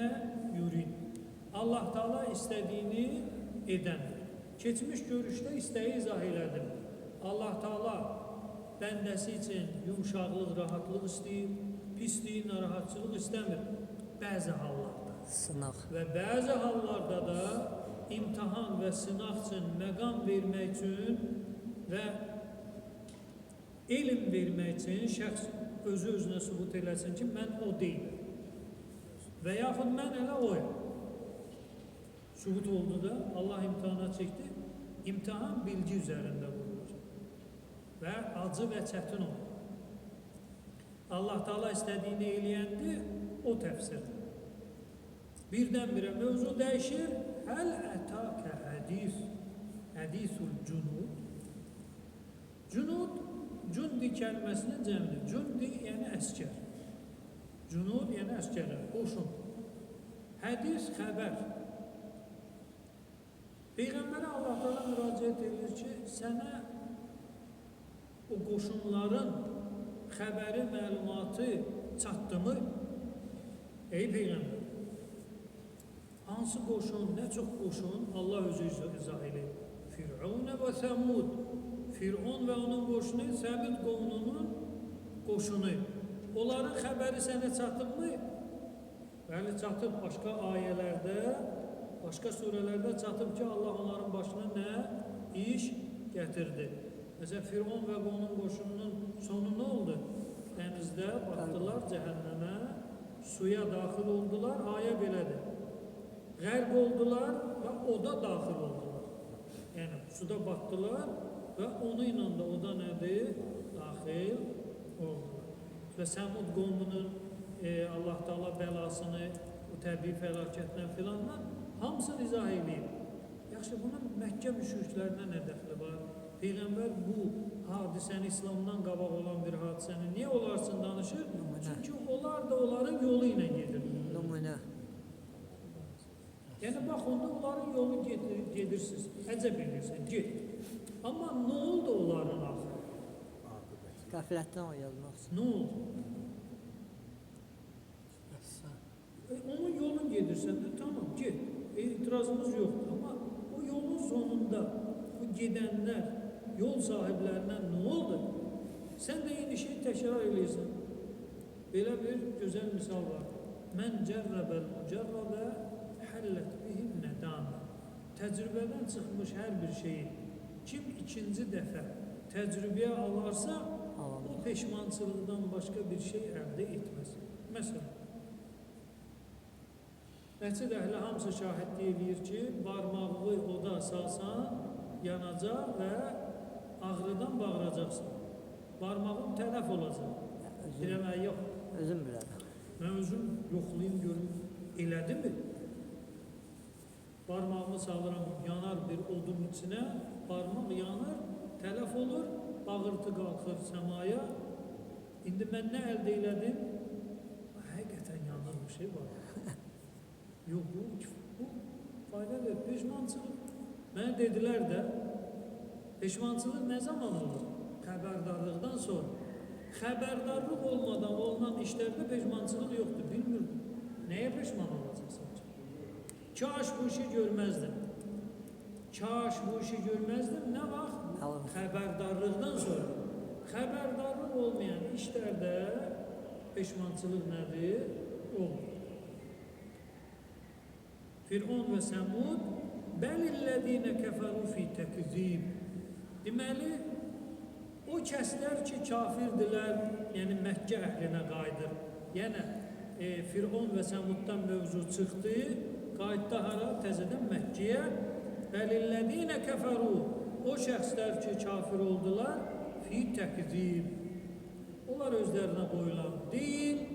nə yurid. Allah Taala istədiyini edəndir. Keçmiş görüşdə istəyi izah elədim. Allah Taala bəndəsi üçün yumşaqlıq, rahatlıq istəyir, pislik, narahatçılıq istəmir. Bəzi hallarda. Sınaq. Və bəzi hallarda da imtihan və sınaq üçün, məqam vermək üçün və elm vermək üçün şəxs özü-özünə sübut eləsin ki, mən o deyiləm. Və yaxud mən elə oyam. Sübut oldu da, Allah imtihana çəkdi. İmtihan bilgi üzərində qurulur. Və acı və çətin olur. Allah Taala istədiyini eləyəndi, o təfsirdir. Birdən-birə mövzu dəyişir. Həl ətəkə hədis, hədisul cunud. Cunud, cundi kəlməsinin cəmdir. Cundi yəni əskər. Cunud yəni əskərlər, qoşun. Hədis, xəbər. Peyğəmbərə Allah Taala müraciət edir ki, sənə o qoşunların xəbəri, məlumatı çatdımı? Ey Peyğəmbər, hansı qoşun, nə çox qoşun Allah özü izah edir. Fir'aun və Səmud. Fir'aun və onun qoşunu, Səmud qovmunun qoşunu. Onların xəbəri sənə çatıb mı? Bəli, çatıb. Başqa ayələrdə, başqa surələrdə çatıb ki, Allah onların başına nə iş gətirdi. Məsələn, Fir'aun və onun qoşununun sonu nə oldu? Dənizdə batdılar cəhənnəmə, suya daxil oldular, ayə belədir. Qərq oldular və oda daxil oldular. Yəni, suda batdılar və onu ilə də oda nədir? Daxil oldular. Və Səmud qovmunun Allah Taala bəlasını, o təbii fəlakətdən filandan hamısını izah edib. Yaxşı, bunun Məkkə müşriklərinə nə dəxli var? Peyğəmbər bu hadisəni, İslamdan qabaq olan bir hadisəni niyə onlar üçün danışır? Çünki onlar da onların yolu ilə gedir. Nümunə. Yəni, bax, onda onların yolu gedirsiniz, əcəb edirsən, get. Amma nə oldu onların axırı? Qəflətdən oyalmaq. Nə oldu? Onun yolun gedirsən də, tamam, get. İtirazımız yoxdur. Amma o yolun sonunda bu gedənlər, yol sahiblərindən nə oldu? Sən də eyni şey təkrar edirsən. Belə bir gözəl misal var. Mən cərrəbəl mücərrəbə həllət bihim nədamə. Təcrübədən çıxmış hər bir şeyi kim ikinci dəfə təcrübəyə alarsa, o peşmançılıqdan başqa bir şey əldə etməz. Məsələn, Məscid əhli hamısı şahidlik edir ki, barmağı oda salsan, yanacaq və ağrıdan bağıracaqsan. Barmağın tələf olacaq. Demək yox. Özüm bilərəm. Mən özüm yoxlayım, görüm, elədi mi? Barmağımı salıram, yanar bir odun içinə, barmaq yanır, tələf olur, bağırtı qalxır səmaya. İndi mən nə əldə elədim? Həqiqətən yanır bir şey var. Yox, bu fayda verir, peşmançılıq. Mənə dedilər də, peşmançılıq nə zaman olur? Xəbərdarlıqdan sonra. Xəbərdarlıq olmadan olunan işlərdə peşmançılıq yoxdur, bilmirdim. Nəyə peşman olacaqsan ki? Kaş bu işi görməzdim. Kaş bu işi görməzdim, nə vaxt? Xəbərdarlıqdan sonra. Xəbərdarlıq olmayan işlərdə peşmançılıq nədir? Olmur. Fir'aun və Səmud bəlillədinə kəfəru fi təkzib. Deməli, o kəslər ki, kafirdirlər, yəni Məkkə əhlinə qayıdır. Yəni, Fir'aun və Səmuddan mövzu çıxdı, qayıtdı hara? Təzədən Məkkəyə. Bəlillədinə kəfəru. O şəxslər ki, kafir oldular, fi təkzib. Onlar özlərinə qoyulan deyil,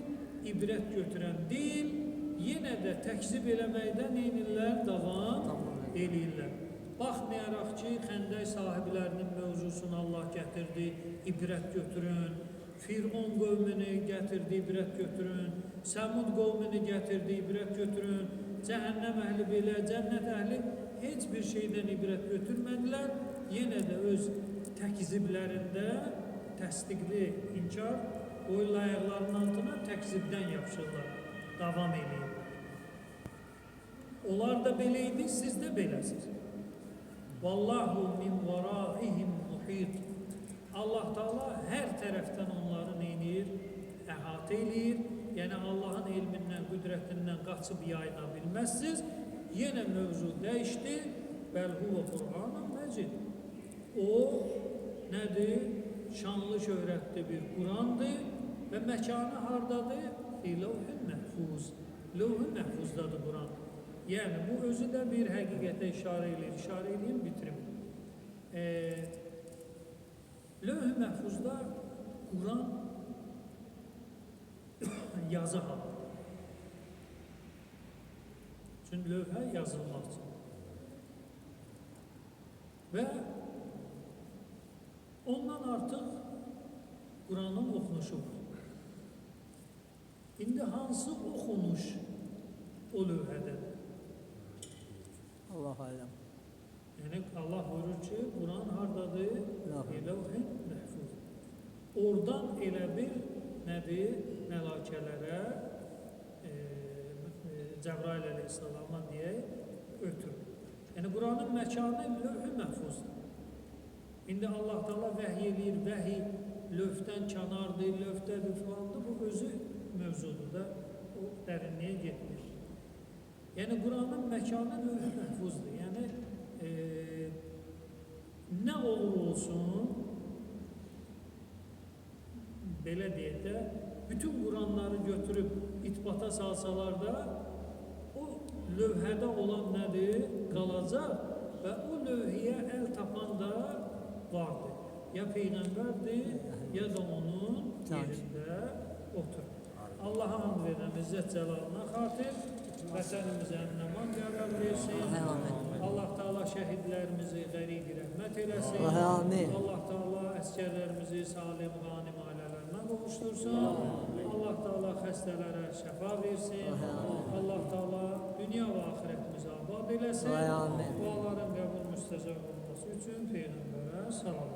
ibrət götürən deyil, yenə də təkzib eləməkdən eynirlər, davam eləyirlər. Baxmayaraq ki, xəndək sahiblərinin mövzusunu Allah gətirdi, ibrət götürün. Fir'aun qövmünü gətirdi, ibrət götürün. Səmud qövmünü gətirdi, ibrət götürün. Cəhənnəm əhli belə, cənnət əhli heç bir şeydən ibrət götürmədilər. Yenə də öz təkziblərində təsdiqli inkar qoyurlar ayaqlarının altına, təkzibdən yapışırlar, davam edirlər. Onlar da belə idi, siz də beləsiz. Vallahu min varaihim muhit. Allah Taala hər tərəfdən onları neynir? Əhatə eləyir. Yəni Allahın elmindən, qüdrətindən qaçıb yayına bilməzsiniz. Yenə mövzu dəyişdi. Bəl huve Qur'anun məcid. O nədir? Şanlı şöhrətli bir Qur'andır və məkanı hardadır? Levh-i məhfuz. Levh-i məhfuzdadır Qur'an. Yəni bu özü də bir həqiqətə işarə eləyir, bitirim. Levh-i məhfuzda Qur'an yazı halıdır. Çünki lövhə yazılmaq üçün. Və ondan artıq Qur'anın oxunuşu var. İndi hansı oxunuş o lövhədədir? Allah aləm. Yəni Allah buyurur ki, Qur'an hardadır? Levh-i məhfuz. Oradan elə bir nədir? Mələkələrə Cəbrail əleyhissalama deyək, ötürür. Yəni Qur'anın məkanı lövh-i məhfuzdur. İndi Allah Taala vəhiy eləyir, vəhiy lövhdən kənardır, lövhdədir filandır, bu özü mövzudur da, o dərinliyə getmir. Yəni Qur'anın məkanı lövh-i məhfuzdur. Yəni nə olur olsun, belə deyək də, bütün Qur'anları götürüb itibata salsalar da, o lövhədə olan nədir? Qalacaq və o lövhiyə əl tapan da vardır. Ya Peyğəmbərdir, ya da onun yerində oturur. Allah'a hamd verirəm, İzzət Cəlalına xatir, vətənimizə əmin-aman qərar versin. Allah Taala şəhidlərimizi qəriq rəhmət eləsin. Allah Taala əskərlərimizi salim, qanim ailələrinə qovuştursun. Allah Taala xəstələrə şəfa versin. Allah Taala dünya və axirətimizi abad eləsin. Duaların qəbul müstəcəb olması üçün Peyğəmbərə salam.